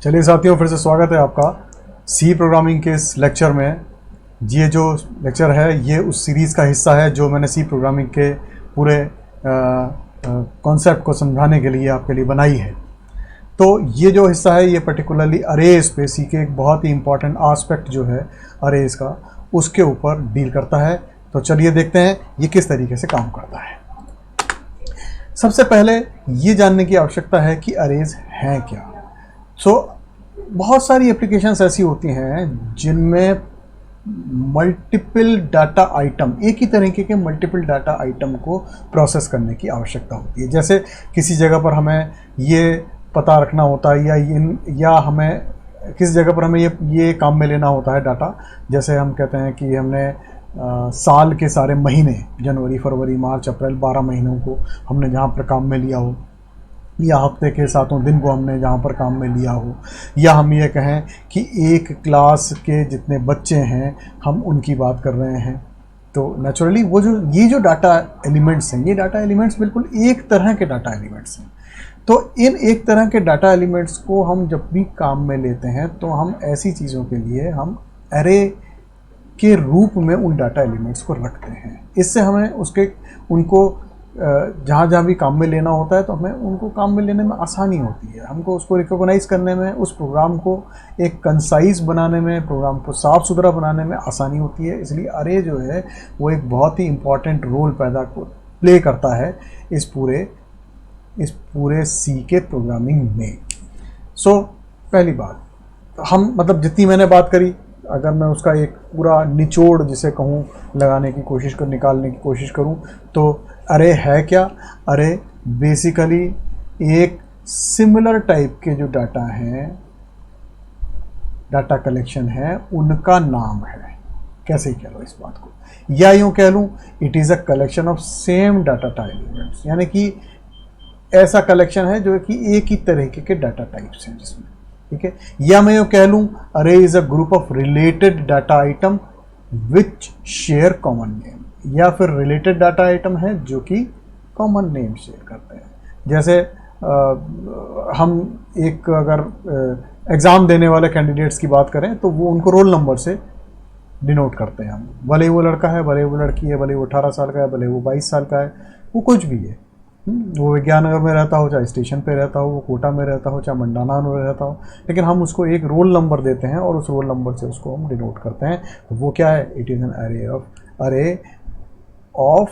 चलिए साथियों, फिर से स्वागत है आपका सी प्रोग्रामिंग के इस लेक्चर में। ये जो लेक्चर है ये उस सीरीज़ का हिस्सा है जो मैंने सी प्रोग्रामिंग के पूरे कॉन्सेप्ट को समझाने के लिए आपके लिए बनाई है। तो ये जो हिस्सा है ये पर्टिकुलरली अरेज पे सी के एक बहुत ही इंपॉर्टेंट आस्पेक्ट जो है अरेज का, उसके ऊपर डील करता है। तो चलिए देखते हैं ये किस तरीके से काम करता है। सबसे पहले ये जानने की आवश्यकता है कि अरेज हैं क्या। बहुत सारी एप्लीकेशंस ऐसी होती हैं जिनमें मल्टीपल डाटा आइटम, एक ही तरीके के मल्टीपल डाटा आइटम को प्रोसेस करने की आवश्यकता होती है। जैसे किसी जगह पर हमें ये पता रखना होता है या हमें किसी जगह पर हमें ये काम में लेना होता है डाटा। जैसे हम कहते हैं कि हमने साल के सारे महीने, जनवरी, फरवरी, मार्च, अप्रैल, 12 महीनों को हमने जहाँ पर काम में लिया हो, या हफ्ते के 7 दिन को हमने जहाँ पर काम में लिया हो, या हम ये कहें कि एक क्लास के जितने बच्चे हैं हम उनकी बात कर रहे हैं। तो नेचुरली ये जो डाटा एलिमेंट्स हैं, ये डाटा एलिमेंट्स बिल्कुल एक तरह के डाटा एलिमेंट्स हैं। तो इन एक तरह के डाटा एलिमेंट्स को हम जब भी काम में लेते हैं तो हम ऐसी चीज़ों के लिए हम एरे के रूप में उन डाटा एलिमेंट्स को रखते हैं। इससे हमें उनको जहाँ जहाँ भी काम में लेना होता है तो हमें उनको काम में लेने में आसानी होती है। हमको उसको रिकॉग्नाइज़ करने में, उस प्रोग्राम को एक कंसाइज बनाने में, प्रोग्राम को साफ़ सुथरा बनाने में आसानी होती है। इसलिए अरे जो है वो एक बहुत ही इम्पॉर्टेंट रोल प्ले करता है इस पूरे सी के प्रोग्रामिंग में। पहली बात हम जितनी मैंने बात करी, अगर मैं उसका एक पूरा निचोड़ जिसे कहूँ निकालने की कोशिश करूँ तो अरे है क्या। अरे बेसिकली एक सिमिलर टाइप के जो डाटा हैं, डाटा कलेक्शन है, उनका नाम है। कैसे ही कह लो इस बात को, या यूँ कह लूँ it is a collection of same data type elements, यानी कि ऐसा कलेक्शन है जो कि एक ही तरीके के डाटा टाइप्स हैं जिसमें, ठीक है। या मैं यूँ कह लूँ अरे is a group of related data item which share common name, या फिर रिलेटेड डाटा आइटम है जो कि कॉमन नेम शेयर करते हैं। जैसे हम एक अगर एग्ज़ाम देने वाले कैंडिडेट्स की बात करें तो वो उनको रोल नंबर से डिनोट करते हैं हम। भले वो लड़का है, भले वो लड़की है, भले वो 18 साल का है, भले वो 22 साल का है, वो कुछ भी है। वो विज्ञाननगर में रहता हो, चाहे स्टेशन पे रहता हो, वो कोटा में रहता हो, चाहे मंडाना में रहता हो, लेकिन हम उसको एक रोल नंबर देते हैं और उस रोल नंबर से उसको हम डिनोट करते हैं। तो वो क्या है? इट इज़ एन अरे of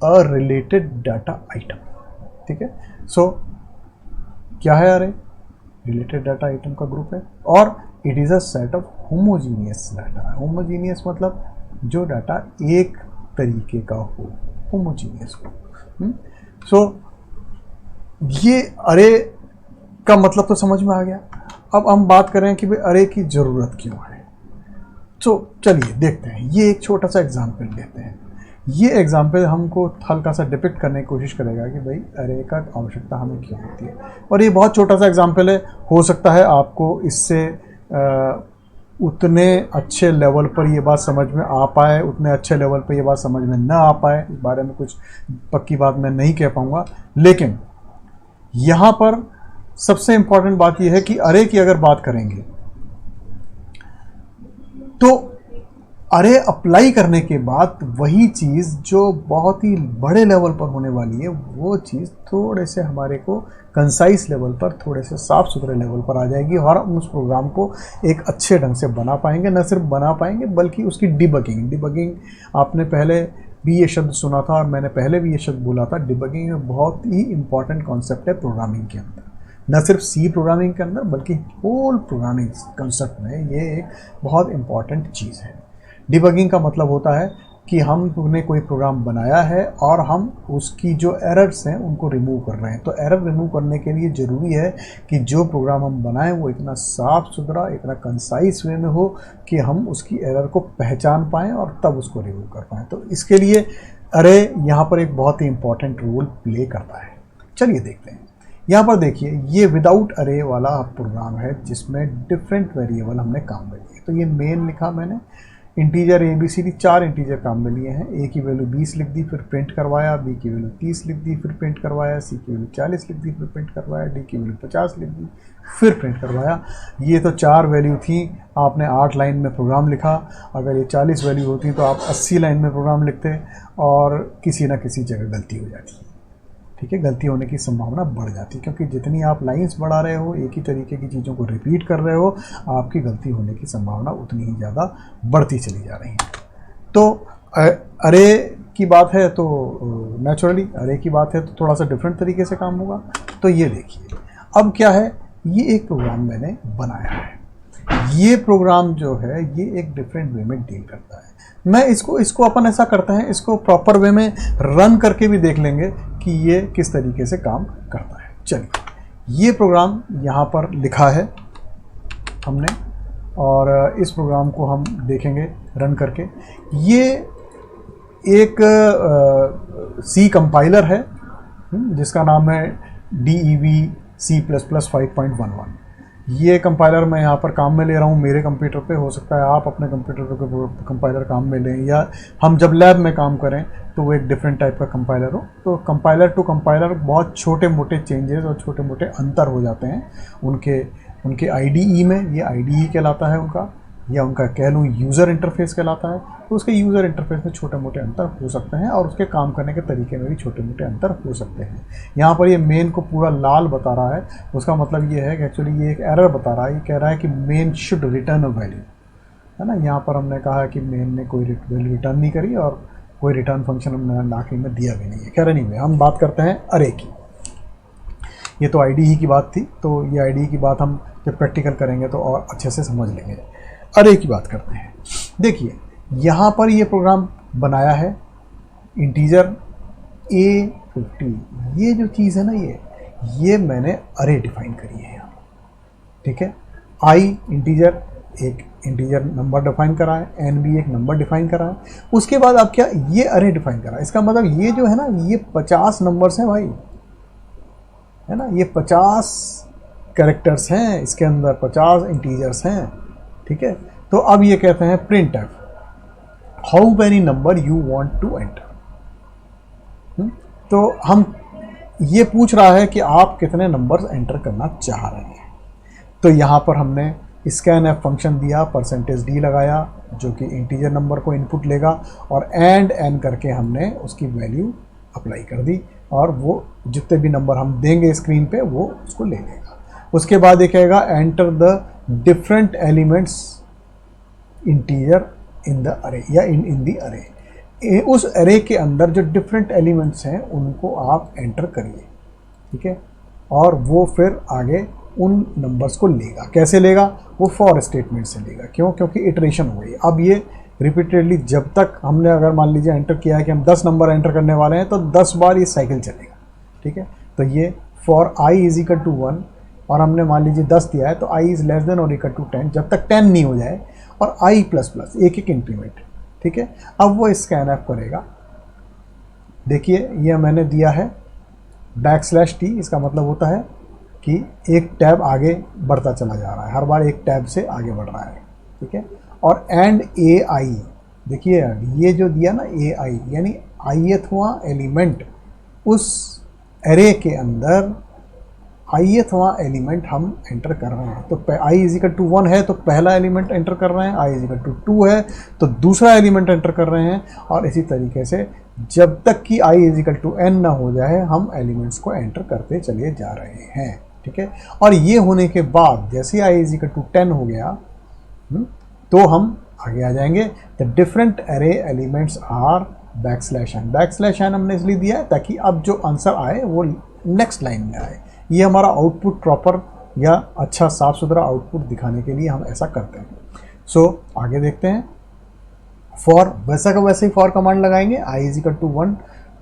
a related data item, ठीक है। क्या है अरे? रिलेटेड डाटा आइटम का ग्रुप है, और it is a set of homogeneous data. Homogeneous मतलब जो डाटा एक तरीके का हो, होमोजीनियस हो। ये अरे का मतलब तो समझ में आ गया। अब हम बात करें कि भाई अरे की ज़रूरत क्यों है। चलिए देखते हैं, ये एक छोटा सा एग्जाम्पल लेते हैं। ये एग्जाम्पल हमको हल्का सा डिपिक्ट करने की कोशिश करेगा कि भाई अरे का आवश्यकता हमें क्यों होती है। और ये बहुत छोटा सा एग्जाम्पल है, हो सकता है आपको इससे उतने अच्छे लेवल पर ये बात समझ में आ पाए, उतने अच्छे लेवल पर ये बात समझ में ना आ पाए। इस बारे में कुछ पक्की बात मैं नहीं कह पाऊँगा, लेकिन यहाँ पर सबसे इम्पॉर्टेंट बात यह है कि अरे की अगर बात करेंगे तो अरे अप्लाई करने के बाद वही चीज़ जो बहुत ही बड़े लेवल पर होने वाली है, वो चीज़ थोड़े से हमारे को कंसाइज लेवल पर, थोड़े से साफ़ सुथरे लेवल पर आ जाएगी और हम उस प्रोग्राम को एक अच्छे ढंग से बना पाएंगे। न सिर्फ बना पाएंगे बल्कि उसकी डिबगिंग आपने पहले भी ये शब्द सुना था और मैंने पहले भी ये शब्द बोला था। डिबगिंग एक बहुत ही इंपॉर्टेंट कॉन्सेप्ट है प्रोग्रामिंग के अंदर, न सिर्फ सी प्रोग्रामिंग के अंदर बल्कि होल प्रोग्रामिंग कंसेप्ट में ये एक बहुत इंपॉर्टेंट चीज़ है। डिबगिंग का मतलब होता है कि हमने कोई प्रोग्राम बनाया है और हम उसकी जो एरर्स हैं उनको रिमूव कर रहे हैं। तो एरर रिमूव करने के लिए ज़रूरी है कि जो प्रोग्राम हम बनाएं वो इतना साफ़ सुथरा, इतना कंसाइज वे में हो कि हम उसकी एरर को पहचान पाएँ और तब उसको रिमूव कर पाएँ। तो इसके लिए अरे यहाँ पर एक बहुत ही इंपॉर्टेंट रोल प्ले करता है। चलिए देखते हैं। यहाँ पर देखिए, ये विदाउट अरे वाला प्रोग्राम है जिसमें डिफरेंट वेरिएबल हमने काम में लिए। तो ये मेन लिखा मैंने, इंटीजर ABCD 4 इंटीजर काम में लिए हैं। A की वैल्यू 20 लिख दी, फिर प्रिंट करवाया। B की वैल्यू 30 लिख दी, फिर प्रिंट करवाया। C की वैल्यू 40 लिख दी, फिर प्रिंट करवाया। D की वैल्यू 50 लिख दी, फिर प्रिंट करवाया। ये तो 4 वैल्यू थी, आपने 8 लाइन में प्रोग्राम लिखा। अगर ये 40 वैल्यू होती तो आप 80 लाइन में प्रोग्राम लिखते और किसी न किसी जगह गलती हो जाती। ठीक है, गलती होने की संभावना बढ़ जाती है, क्योंकि जितनी आप लाइंस बढ़ा रहे हो, एक ही तरीके की चीज़ों को रिपीट कर रहे हो, आपकी गलती होने की संभावना उतनी ही ज़्यादा बढ़ती चली जा रही है। तो अरे की बात है तो नेचुरली अरे की बात है तो थोड़ा सा डिफरेंट तरीके से काम होगा। तो ये देखिए, अब क्या है, ये एक प्रोग्राम मैंने बनाया है। ये प्रोग्राम जो है ये एक डिफरेंट वे में डील करता है। मैं इसको अपन ऐसा करते हैं, इसको प्रॉपर वे में रन करके भी देख लेंगे कि ये किस तरीके से काम करता है। चलिए, ये प्रोग्राम यहाँ पर लिखा है हमने और इस प्रोग्राम को हम देखेंगे रन करके। ये एक C कंपाइलर है जिसका नाम है DEV C++ 5.11। ये कंपाइलर मैं यहाँ पर काम में ले रहा हूँ मेरे कंप्यूटर पे। हो सकता है आप अपने कंप्यूटर पे कंपाइलर काम में लें, या हम जब लैब में काम करें तो वो एक डिफरेंट टाइप का कंपाइलर हो। तो कंपाइलर टू कंपाइलर बहुत छोटे मोटे चेंजेस और छोटे मोटे अंतर हो जाते हैं उनके IDE में। ये IDE कहलाता है उनका, या उनका कह लूँ यूज़र इंटरफेस कहलाता है। तो उसके यूज़र इंटरफेस में छोटे मोटे अंतर हो सकते हैं और उसके काम करने के तरीके में भी छोटे मोटे अंतर हो सकते हैं। यहाँ पर ये मेन को पूरा लाल बता रहा है, उसका मतलब ये है कि एक्चुअली ये एक एरर बता रहा है। ये कह रहा है कि main should return a value, है ना। यहाँ पर हमने कहा कि मेन ने कोई वैल्यू रिटर्न नहीं करी और कोई रिटर्न फंक्शन हमने आखिरी में दिया भी नहीं है। खैर नहीं, हम बात करते हैं अरे की। ये तो IDE की बात थी, तो ये IDE की बात हम जब प्रैक्टिकल करेंगे तो और अच्छे से समझ लेंगे। अरे की बात करते हैं। देखिए, यहाँ पर ये प्रोग्राम बनाया है इंटीजर A50। ये जो चीज़ है ना, ये मैंने अरे डिफाइन करी है यहाँ। ठीक है, I इंटीजर, एक इंटीजर नंबर डिफाइन करा है, N भी एक नंबर डिफाइन करा है। उसके बाद अब क्या, ये अरे डिफाइन करा है। इसका मतलब ये जो है ना, ये 50 नंबर्स हैं भाई, है ना। ये 50 कैरेक्टर्स हैं, इसके अंदर 50 इंटीजर्स हैं। ठीक है, तो अब ये कहते हैं print f how many number you want to enter. तो हम ये पूछ रहा है कि आप कितने नंबर्स एंटर करना चाह रहे हैं। तो यहाँ पर हमने स्कैन एफ फंक्शन दिया, %d लगाया जो कि इंटीजर नंबर को इनपुट लेगा, और एंड n करके हमने उसकी वैल्यू अप्लाई कर दी, और वो जितने भी नंबर हम देंगे स्क्रीन पे वो उसको ले लेगा। उसके बाद ये कहेगा enter the different elements integer in the अरे, या इन द अरे। उस अरे के अंदर जो डिफरेंट एलिमेंट्स हैं उनको आप एंटर करिए। ठीक है, और वो फिर आगे उन नंबर्स को लेगा। कैसे लेगा, वो फॉर स्टेटमेंट से लेगा। क्यों, क्योंकि इटरेशन हो गई। अब ये रिपीटेडली, जब तक हमने अगर मान लीजिए एंटर किया है कि हम 10 नंबर एंटर करने वाले हैं, तो 10 बार ये साइकिल चलेगा। ठीक है, तो ये for I is equal to 1, और हमने मान लीजिए 10 दिया है, तो I इज लेस देन और इक्वल टू 10, जब तक 10 नहीं हो जाए, और I प्लस प्लस एक एक इंक्रीमेंट। ठीक है, अब वो स्कैन एफ करेगा। देखिए, ये मैंने दिया है \t। इसका मतलब होता है कि एक टैब आगे बढ़ता चला जा रहा है, हर बार एक टैब से आगे बढ़ रहा है। ठीक है, और एंड AI, देखिए ये जो दिया ना AI, यानी ithवां एलिमेंट उस एरे के अंदर ithवां एलिमेंट हम एंटर कर रहे हैं। तो I इज इक्वल टू 1 है तो पहला एलिमेंट एंटर कर रहे हैं, I इज इक्वल टू 2 है तो दूसरा एलिमेंट एंटर कर रहे हैं, और इसी तरीके से जब तक कि I is equal to n ना हो जाए हम एलिमेंट्स को एंटर करते चले जा रहे हैं। ठीक है, और ये होने के बाद जैसे I इज इक्वल टू 10 हो गया, तो हम आगे आ जाएंगे। The different array elements are \n हमने इसलिए दिया है ताकि अब जो आंसर आए वो नेक्स्ट लाइन में आए। ये हमारा आउटपुट प्रॉपर या अच्छा साफ सुथरा आउटपुट दिखाने के लिए हम ऐसा करते हैं। सो आगे देखते हैं। फॉर वैसा का वैसे ही फॉर कमांड लगाएंगे। I is equal to 1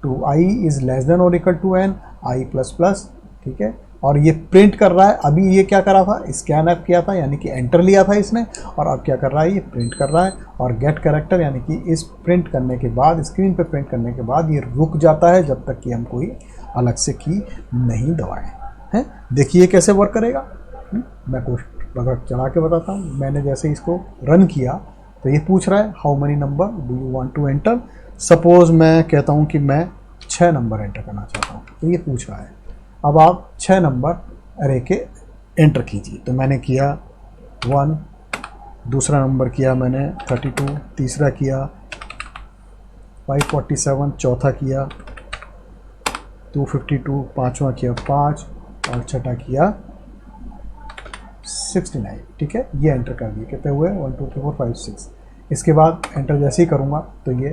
to I is less than और equal to n, I plus plus. ठीक है, और ये प्रिंट कर रहा है। अभी ये क्या करा था, स्कैन एफ किया था यानी कि एंटर लिया था इसने, और अब क्या कर रहा है, ये प्रिंट कर रहा है। और गेट कैरेक्टर यानी कि इस प्रिंट करने के बाद, स्क्रीन पे प्रिंट करने के बाद ये रुक जाता है जब तक कि हम कोई अलग से की नहीं दबाएं। हैं, देखिए कैसे वर्क करेगा। मैं कोड अगर चला के बताता हूँ। मैंने जैसे इसको रन किया तो ये पूछ रहा है how many number do you want to enter. Suppose मैं कहता हूँ कि मैं 6 नंबर एंटर करना चाहता हूँ, तो ये पूछ रहा है। अब आप 6 नंबर अरे के एंटर कीजिए। तो मैंने किया 1, दूसरा नंबर किया मैंने 32, तीसरा किया 547, चौथा किया 252, पाँचवा किया 5 और छठा किया 69। ठीक है, ये एंटर कर दिए। कितने हुए 1 2 3 4 5 6। इसके बाद एंटर जैसे ही करूँगा तो ये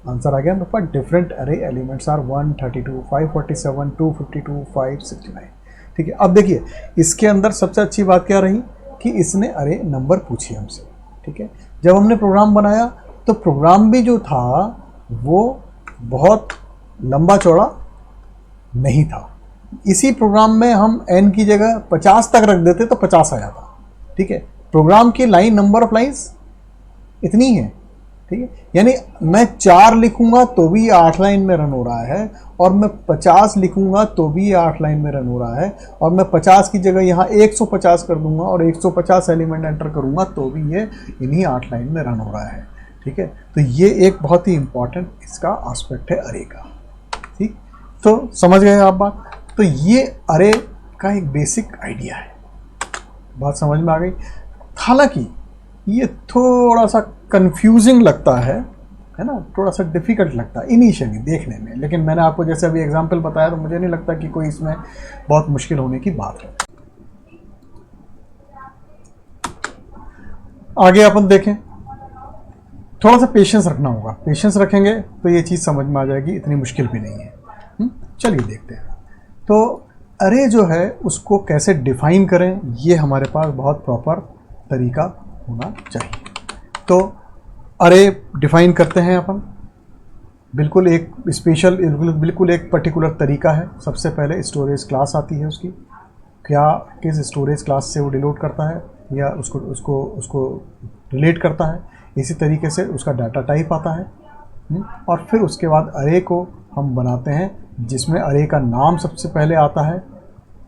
आंसर आ गया मेरे पास। डिफरेंट अरे एलिमेंट्स आर 132, 547, 252, 569। ठीक है, अब देखिए इसके अंदर सबसे अच्छी बात क्या रही कि इसने अरे नंबर पूछे हमसे। ठीक है, जब हमने प्रोग्राम बनाया तो प्रोग्राम भी जो था वो बहुत लंबा चौड़ा नहीं था। इसी प्रोग्राम में हम n की जगह 50 तक रख देते तो 50 आ जाता। ठीक है, प्रोग्राम की लाइन नंबर ऑफ लाइन्स इतनी है। ठीक है, यानी मैं 4 लिखूंगा तो भी 8 लाइन में रन हो रहा है, और मैं 50 लिखूंगा तो भी 8 लाइन में रन हो रहा है, और मैं 50 की जगह यहाँ 150 कर दूंगा और 150 एलिमेंट एंटर करूंगा तो भी ये इन्हीं 8 लाइन में रन हो रहा है। ठीक है, तो ये एक बहुत ही इंपॉर्टेंट इसका एस्पेक्ट है अरे का। ठीक, तो समझ गए आप बात। तो ये अरे का एक बेसिक आइडिया है, बात समझ में आ गई। हालांकि ये थोड़ा सा कंफ्यूजिंग लगता है ना, थोड़ा सा डिफ़िकल्ट लगता है इनिशियली देखने में, लेकिन मैंने आपको जैसे अभी एग्जांपल बताया तो मुझे नहीं लगता कि कोई इसमें बहुत मुश्किल होने की बात है। आगे अपन देखें, थोड़ा सा पेशेंस रखना होगा। पेशेंस रखेंगे तो ये चीज़ समझ में आ जाएगी, इतनी मुश्किल भी नहीं है। चलिए देखते हैं। तो अरे जो है उसको कैसे डिफाइन करें, ये हमारे पास बहुत प्रॉपर तरीका होना चाहिए। तो अरे डिफाइन करते हैं अपन, बिल्कुल एक स्पेशल, बिल्कुल एक पर्टिकुलर तरीका है। सबसे पहले स्टोरेज क्लास आती है उसकी, क्या किस स्टोरेज क्लास से वो डिलोड करता है या उसको रिलेट करता है। इसी तरीके से उसका डाटा टाइप आता है, और फिर उसके बाद अरे को हम बनाते हैं जिसमें अरे का नाम सबसे पहले आता है,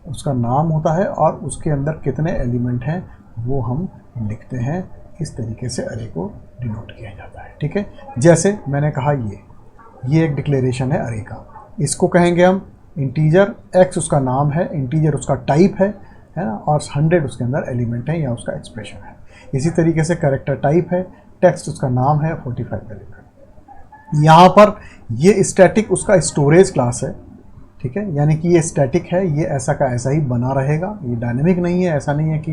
उसका नाम होता है और उसके अंदर कितने एलिमेंट हैं वो हम लिखते हैं। इस तरीके से अरे को डिनोट किया जाता है। ठीक है, जैसे मैंने कहा ये एक डिक्लेरेशन है अरे का। इसको कहेंगे हम इंटीजर, x उसका नाम है, इंटीजर उसका टाइप है ना, और 100 उसके अंदर एलिमेंट है या उसका एक्सप्रेशन है। इसी तरीके से कैरेक्टर टाइप है, टेक्स्ट उसका नाम है, 45 एलिमेंट। यहाँ पर ये स्टैटिक उसका स्टोरेज क्लास है। ठीक है, यानी कि ये स्टैटिक है, ये ऐसा का ऐसा ही बना रहेगा, ये डायनेमिक नहीं है। ऐसा नहीं है कि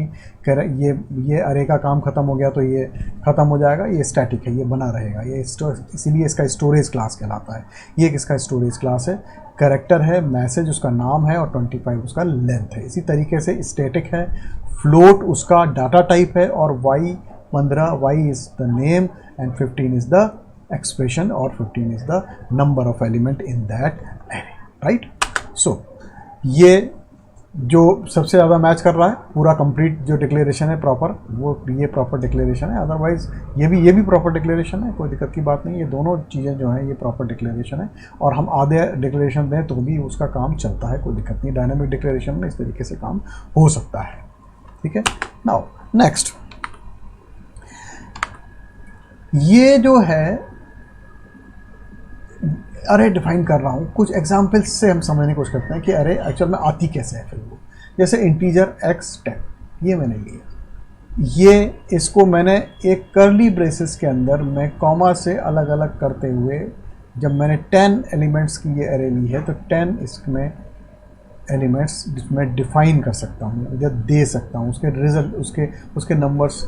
ये अरे का काम ख़त्म हो गया तो ये ख़त्म हो जाएगा, ये स्टैटिक है, ये बना रहेगा। ये इसीलिए इसका स्टोरेज क्लास कहलाता है। ये किसका स्टोरेज क्लास है, कैरेक्टर है, मैसेज उसका नाम है और 25 उसका लेंथ है। इसी तरीके से स्टैटिक है, फ्लोट उसका डाटा टाइप है, और y 15, y is the name and 15 is the expression, और 15 is the number of element in that array. Right, so ये जो सबसे ज़्यादा मैच कर रहा है पूरा कंप्लीट जो डिक्लेरेशन है प्रॉपर, वो ये प्रॉपर डिक्लेरेशन है। अदरवाइज ये भी प्रॉपर डिक्लेरेशन है, कोई दिक्कत की बात नहीं। ये दोनों चीज़ें जो हैं ये प्रॉपर डिक्लेरेशन है, और हम आधे डिक्लेरेशन दें तो भी उसका काम चलता है, कोई दिक्कत नहीं। डायनामिक डिक्लेरेशन में इस तरीके से काम हो सकता है। ठीक है, नाउ नेक्स्ट, ये जो है अरे डिफाइन कर रहा हूँ, कुछ एग्जाम्पल्स से हम समझने की कोशिश करते हैं कि अरे एक्चुअल में आती कैसे है फिर वो। जैसे इंटीजर x 10, ये मैंने लिया, ये इसको मैंने एक करली ब्रेसेस के अंदर मैं कॉमा से अलग अलग करते हुए, जब मैंने 10 एलिमेंट्स की ये अरे ली है तो 10 इसमें एलिमेंट्स जिसमें डिफाइन कर सकता हूँ या दे सकता हूँ, उसके रिजल्ट उसके नंबर्स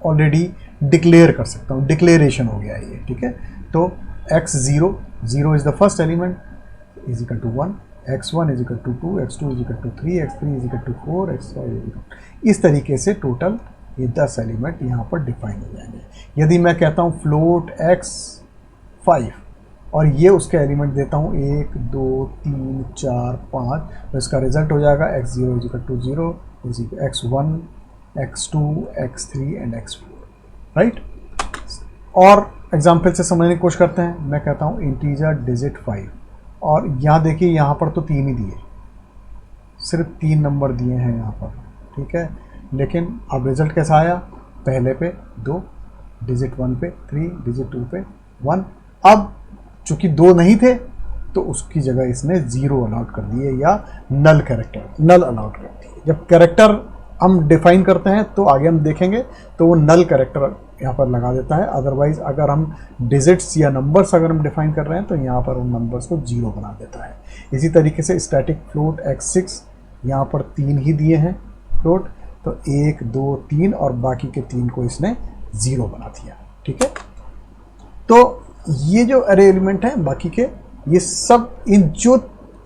ऑलरेडी डिक्लेयर कर सकता हूँ। डिक्लेरेशन हो गया ये। ठीक है, तो x0 is the first element is equal to 1, x1 is equal to 2, x2 is equal to 3, x3 is equal to 4, x5 is equal to, इस तरीके से टोटल ये 10 एलिमेंट यहाँ पर डिफाइन हो जाएंगे। यदि मैं कहता हूँ फ्लोट x5 और ये उसके एलिमेंट देता हूँ 1 2 3 4 5, तो इसका रिजल्ट हो जाएगा x0 is equal to 0, x1 x2 x3 and x4। Right, और एग्जाम्पल से समझने की कोशिश करते हैं। मैं कहता हूँ इंटीजर डिजिट 5, और यहाँ देखिए यहाँ पर तो 3 ही दिए, सिर्फ 3 नंबर दिए हैं यहाँ पर। ठीक है, लेकिन अब रिजल्ट कैसा आया, पहले पे 2, डिजिट 1 पे 3, डिजिट 2 पे 1। अब चूंकि 2 नहीं थे तो उसकी जगह इसने 0 अलॉट कर दिए या नल अलॉट कर दिए। जब कैरेक्टर हम डिफाइन करते हैं तो आगे हम देखेंगे तो वो नल कैरेक्टर यहाँ पर लगा देता है। अदरवाइज अगर हम डिजिट्स या नंबर्स अगर हम डिफाइन कर रहे हैं तो यहाँ पर उन नंबर्स को 0 बना देता है। इसी तरीके से स्टैटिक फ्लोट x6, यहाँ पर 3 ही दिए हैं फ्लोट, तो 1 2 3 और बाकी के 3 को इसने 0 बना दिया। ठीक है, तो ये जो अरे एलिमेंट है बाकी के ये सब इन जो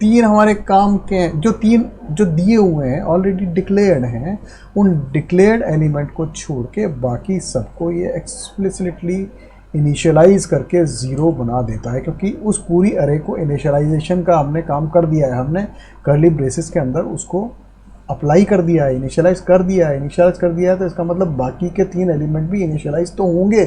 3 हमारे काम के जो 3 जो दिए हुए हैं ऑलरेडी डिक्लेयर्ड हैं, उन डिक्लेयर्ड एलिमेंट को छोड़ के बाकी सबको ये एक्सप्लिसिटली इनिशियलाइज करके 0 बना देता है, क्योंकि उस पूरी अरे को इनिशियलाइजेशन का हमने काम कर दिया है। हमने कर्ली ब्रेसेस के अंदर उसको अप्लाई कर दिया है, इनिशियलाइज कर दिया है। तो इसका मतलब बाकी के 3 एलिमेंट भी इनिशियलाइज तो होंगे,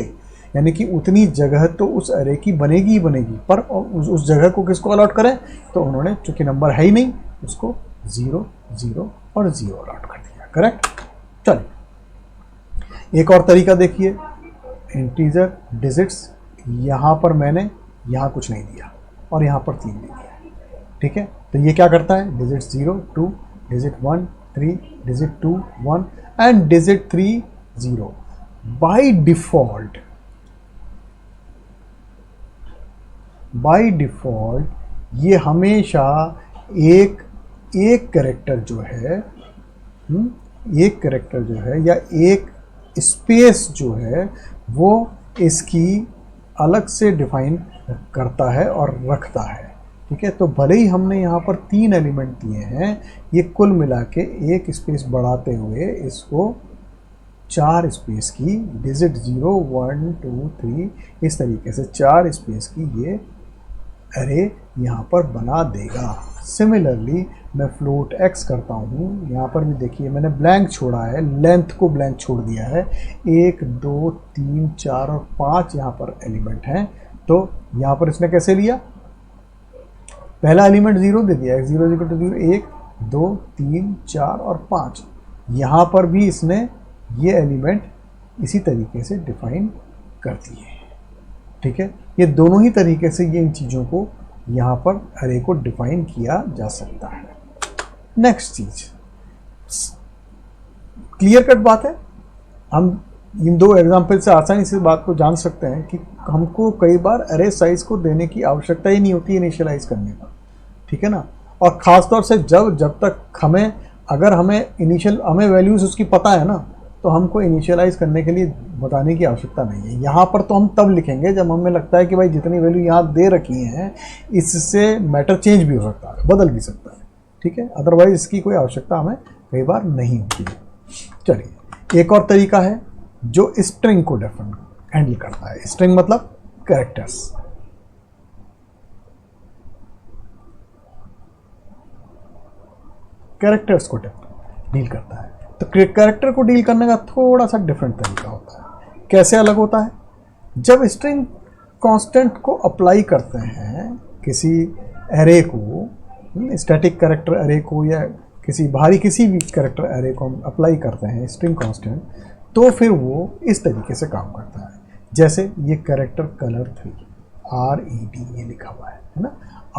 यानी कि उतनी जगह तो उस अरे की बनेगी ही बनेगी। पर उस जगह को किसको अलॉट करें, तो उन्होंने चूंकि नंबर है ही नहीं उसको 0 0 और 0 अलॉट कर दिया। करेक्ट। चलिए एक और तरीका देखिए, इंटीजर डिजिट्स। यहाँ पर मैंने यहाँ कुछ नहीं दिया और यहाँ पर 3 नहीं दिया। ठीक है, तो ये क्या करता है, digit 0 2, digit 1 3, digit 2 1 and digit 3 0। By default ये हमेशा एक कैरेक्टर जो है या एक स्पेस जो है वो इसकी अलग से डिफाइन करता है और रखता है। ठीक है, तो भले ही हमने यहाँ पर 3 एलिमेंट दिए हैं, ये कुल मिला के एक स्पेस बढ़ाते हुए इसको 4 स्पेस की डिजिट 0 1 2 3 इस तरीके से 4 स्पेस की ये अरे यहाँ पर बना देगा। सिमिलरली मैं फ्लोट x करता हूँ, यहाँ पर भी देखिए मैंने ब्लैंक छोड़ा है, लेंथ को ब्लैंक छोड़ दिया है। 1 2 3 4 और 5 यहाँ पर एलिमेंट हैं। तो यहाँ पर इसने कैसे लिया, पहला एलिमेंट 0 दे दिया, x0 0 1 2 3 4 और 5। यहाँ पर भी इसने ये एलिमेंट इसी तरीके से डिफाइन कर दिए। ठीक है, ये दोनों ही तरीके से ये इन चीज़ों को यहाँ पर अरे को डिफाइन किया जा सकता है। नेक्स्ट चीज, क्लियर कट बात है, हम इन 2 एग्जाम्पल से आसानी से बात को जान सकते हैं कि हमको कई बार अरे साइज को देने की आवश्यकता ही नहीं होती इनिशियलाइज करने का। ठीक है ना, और ख़ास तौर से जब तक हमें वैल्यूज़ उसकी पता है ना, तो हमको इनिशियलाइज करने के लिए बताने की आवश्यकता नहीं है। यहाँ पर तो हम तब लिखेंगे जब हमें लगता है कि भाई जितनी वैल्यू यहाँ दे रखी हैं इससे मैटर चेंज भी हो सकता है, बदल भी सकता है। ठीक है, अदरवाइज इसकी कोई आवश्यकता हमें कई बार नहीं होती है। चलिए एक और तरीका है जो स्ट्रिंग को हैंडल करता है। स्ट्रिंग मतलब कैरेक्टर्स। कैरेक्टर्स को डील करता है। तो कैरेक्टर को डील करने का थोड़ा सा डिफरेंट तरीका होता है। कैसे अलग होता है, जब स्ट्रिंग कांस्टेंट को अप्लाई करते हैं किसी एरे को, स्टैटिक कैरेक्टर एरे को या किसी भी कैरेक्टर एरे को हम अप्लाई करते हैं स्ट्रिंग कांस्टेंट, तो फिर वो इस तरीके से काम करता है। जैसे ये कैरेक्टर कलर 3 RED ये लिखा हुआ है ना,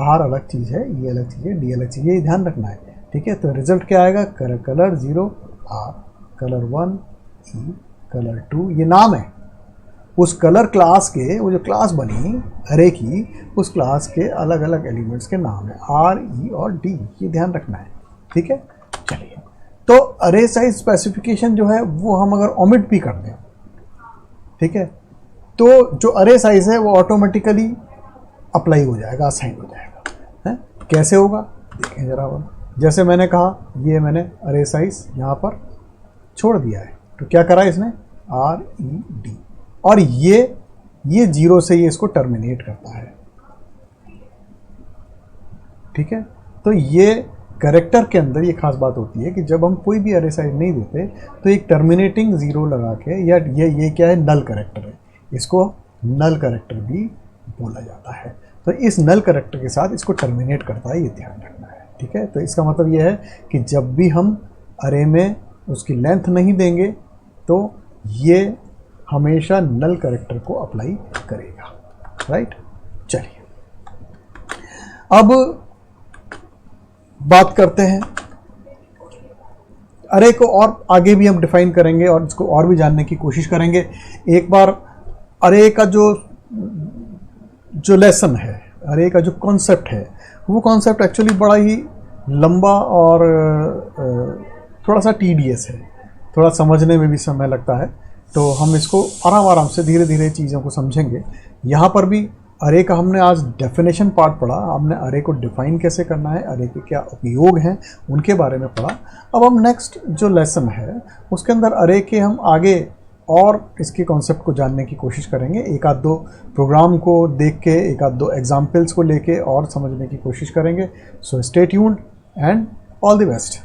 R अलग चीज़ है, E अलग चीज़ है, D अलग चीज़ है, ये ध्यान रखना है। ठीक है, तो रिजल्ट क्या आएगा, colour 0 R, colour 1 E, colour 2 ये नाम है उस कलर क्लास के, वो जो क्लास बनी अरे की उस क्लास के अलग अलग एलिमेंट्स के नाम है R, E और D, ये ध्यान रखना है। ठीक है, चलिए तो अरे साइज स्पेसिफिकेशन जो है वो हम अगर ओमिट भी कर दें, ठीक है, तो जो अरे साइज है वो ऑटोमेटिकली अप्लाई हो जाएगा, असाइन हो जाएगा। है कैसे होगा देखें जरा। जैसे मैंने कहा ये मैंने अरे साइज यहाँ पर छोड़ दिया है, तो क्या करा इसने RED, और ये 0 से ये इसको टर्मिनेट करता है। ठीक है, तो ये कैरेक्टर के अंदर ये खास बात होती है कि जब हम कोई भी अरे साइज नहीं देते तो एक टर्मिनेटिंग 0 लगा के, या ये क्या है, नल कैरेक्टर है, इसको नल कैरेक्टर भी बोला जाता है। तो इस नल कैरेक्टर के साथ इसको टर्मिनेट करता है, ये ध्यान रखना है। ठीक है, तो इसका मतलब ये है कि जब भी हम अरे में उसकी लेंथ नहीं देंगे तो ये हमेशा नल कैरेक्टर को अप्लाई करेगा, राइट। चलिए अब बात करते हैं अरे को, और आगे भी हम डिफाइन करेंगे और इसको और भी जानने की कोशिश करेंगे। एक बार अरे का जो लेसन है, अरे का जो कॉन्सेप्ट है, वो कॉन्सेप्ट एक्चुअली बड़ा ही लंबा और थोड़ा सा टीडियस है, थोड़ा समझने में भी समय लगता है। तो हम इसको आराम आराम से धीरे धीरे चीज़ों को समझेंगे। यहाँ पर भी अरे का हमने आज डेफिनेशन पार्ट पढ़ा, हमने अरे को डिफाइन कैसे करना है, अरे के क्या उपयोग हैं उनके बारे में पढ़ा। अब हम नेक्स्ट जो लेसन है उसके अंदर अरे के हम आगे और इसके कॉन्सेप्ट को जानने की कोशिश करेंगे। एक आध दो प्रोग्राम को देख के, एक आध दो एग्जाम्पल्स को लेके और समझने की कोशिश करेंगे। So stay tuned and all the best.